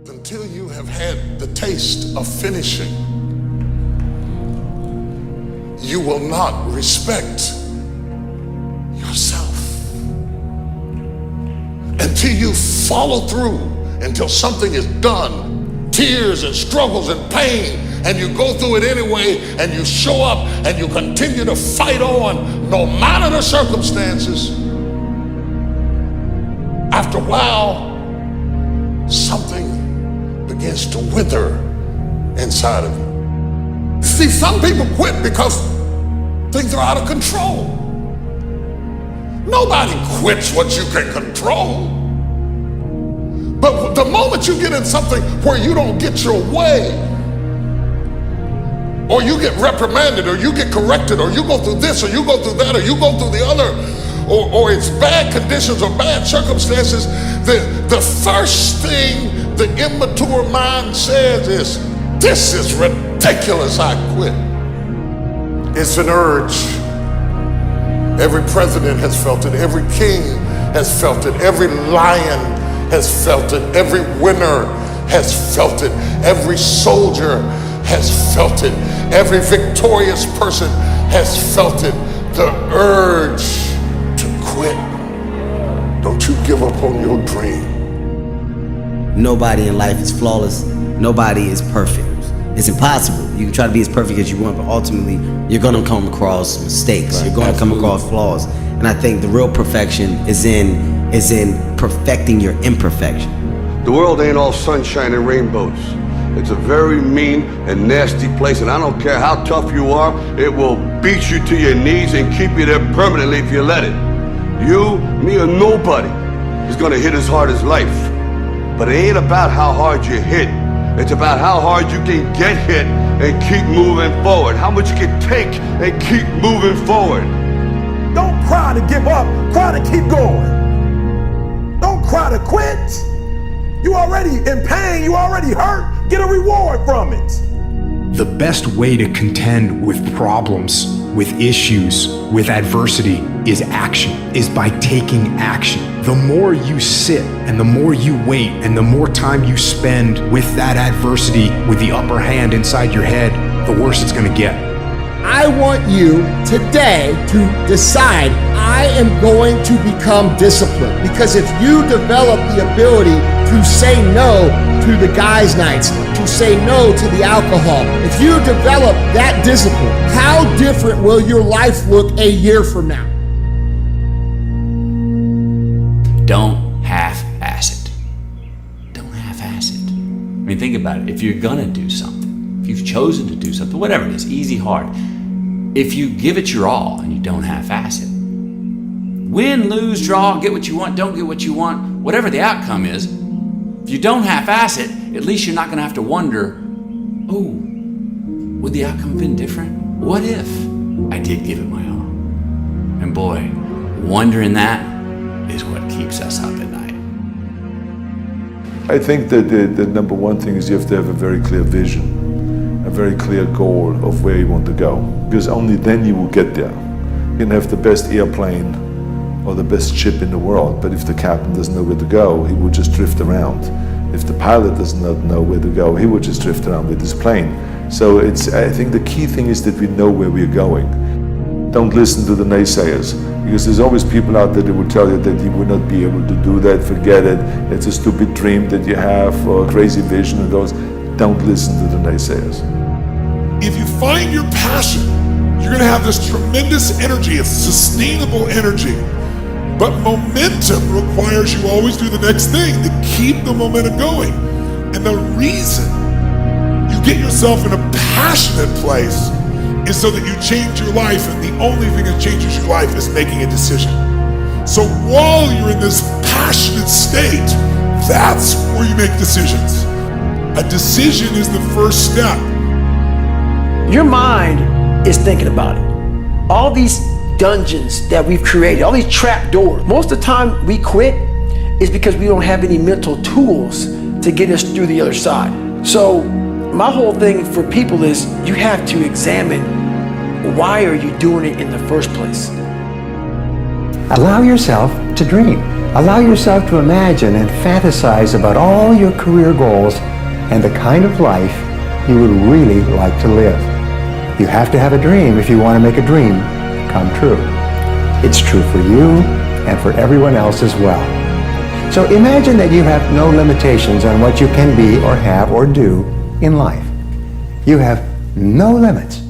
Until you have had the taste of finishing, you will not respect yourself. Until you follow through, until something is done, tears and struggles and pain, and you go through it anyway, and you show up and you continue to fight on no matter the circumstances. After a while, something begins to wither inside of you. See, some people quit because things are out of control. Nobody quits what you can control. But the moment you get in something where you don't get your way, or you get reprimanded, or you get corrected, or you go through this, or you go through that, or you go through the other, or it's bad conditions or bad circumstances, the first thing the immature mind says is, this is ridiculous, I quit. It's an urge. Every president has felt it. Every king has felt it. Every lion has felt it. Every winner has felt it. Every soldier has felt it. Every victorious person has felt it. The urge to quit. Don't you give up on your dream. Nobody in life is flawless. Nobody is perfect. It's impossible. You can try to be as perfect as you want, but ultimately you're gonna come across mistakes. Right. You're gonna come across flaws. And I think the real perfection is in perfecting your imperfection. The world ain't all sunshine and rainbows. It's a very mean and nasty place, and I don't care how tough you are, it will beat you to your knees and keep you there permanently if you let it. You, me, or nobody is gonna hit as hard as life. But it ain't about how hard you hit. It's about how hard you can get hit and keep moving forward. How much you can take and keep moving forward. Don't cry to give up, cry to keep going. Don't cry to quit. You already in pain, you already hurt. Get a reward from it. The best way to contend with problems, with issues, with adversity is action, is by taking action. The more you sit and the more you wait and the more time you spend with that adversity, with the upper hand inside your head, the worse it's gonna get. I want you today to decide, I am going to become disciplined. Because if you develop the ability to say no to the guys' nights, to say no to the alcohol, if you develop that discipline, how different will your life look a year from now? Don't half-ass it. Don't half-ass it. I mean, think about it. If you're gonna do something, if you've chosen to do something, whatever it is, easy, hard, if you give it your all and you don't half-ass it, win, lose, draw, get what you want, don't get what you want, whatever the outcome is, if you don't half-ass it, at least you're not gonna have to wonder, oh, would the outcome have been different? What if I did give it my all? And boy, wondering that is what keeps us up at night. I think that the number one thing is you have to have a very clear vision, a very clear goal of where you want to go, because only then you will get there. You can have the best airplane or the best ship in the world, but if the captain doesn't know where to go, he will just drift around. If the pilot does not know where to go, he will just drift around with his plane. So I think the key thing is that we know where we're going. Don't listen to the naysayers, because there's always people out there that will tell you that you will not be able to do that, forget it, it's a stupid dream that you have, or a crazy vision and those. Don't listen to the naysayers. If you find your passion, you're gonna have this tremendous energy. It's sustainable energy. But momentum requires you always do the next thing to keep the momentum going. And the reason you get yourself in a passionate place is so that you change your life, and the only thing that changes your life is making a decision. So while you're in this passionate state, that's where you make decisions. A decision is the first step. Your mind is thinking about it. All these dungeons that we've created, all these trap doors, most of the time we quit is because we don't have any mental tools to get us through the other side. So my whole thing for people is you have to examine, why are you doing it in the first place? Allow yourself to dream. Allow yourself to imagine and fantasize about all your career goals and the kind of life you would really like to live. You have to have a dream if you want to make a dream come true. It's true for you and for everyone else as well. So imagine that you have no limitations on what you can be or have or do in life. You have no limits.